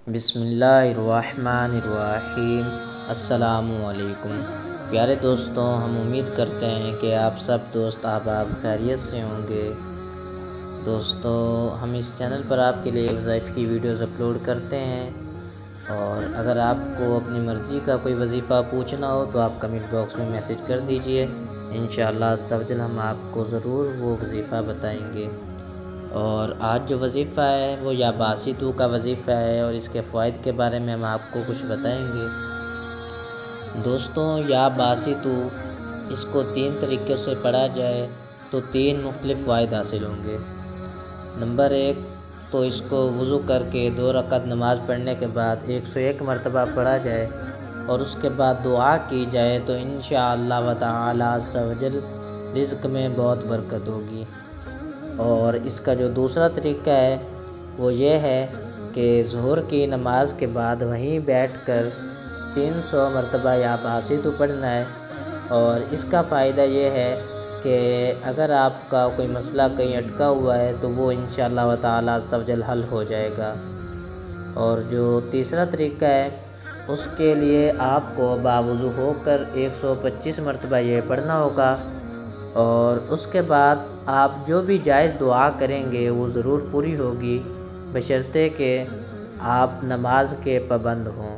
بسم اللہ الرحمن الرحیم۔ السلام علیکم پیارے دوستوں، ہم امید کرتے ہیں کہ آپ سب دوست احباب خیریت سے ہوں گے۔ دوستوں، ہم اس چینل پر آپ کے لیے وظائف کی ویڈیوز اپلوڈ کرتے ہیں، اور اگر آپ کو اپنی مرضی کا کوئی وظیفہ پوچھنا ہو تو آپ کمنٹ باکس میں میسج کر دیجئے، انشاءاللہ عز و جل ہم آپ کو ضرور وہ وظیفہ بتائیں گے۔ اور آج جو وظیفہ ہے وہ یا باسطو کا وظیفہ ہے، اور اس کے فوائد کے بارے میں ہم آپ کو کچھ بتائیں گے۔ دوستوں، یا باسطو، اس کو 3 طریقے سے پڑھا جائے تو 3 مختلف فوائد حاصل ہوں گے۔ نمبر 1، تو اس کو وضو کر کے 2 رکعت نماز پڑھنے کے بعد 101 مرتبہ پڑھا جائے اور اس کے بعد دعا کی جائے تو انشاءاللہ تعالی عز و جل رزق میں بہت برکت ہوگی۔ اور اس کا جو دوسرا طریقہ ہے وہ یہ ہے کہ ظہر کی نماز کے بعد وہیں بیٹھ کر 300 مرتبہ یا باسطو پڑھنا ہے، اور اس کا فائدہ یہ ہے کہ اگر آپ کا کوئی مسئلہ کہیں اٹکا ہوا ہے تو وہ انشاءاللہ تعالی عز و جل حل ہو جائے گا۔ اور جو تیسرا طریقہ ہے اس کے لیے آپ کو باوضو ہو کر 125 مرتبہ یہ پڑھنا ہوگا، اور اس کے بعد آپ جو بھی جائز دعا کریں گے وہ ضرور پوری ہوگی، بشرطے کہ آپ نماز کے پابند ہوں۔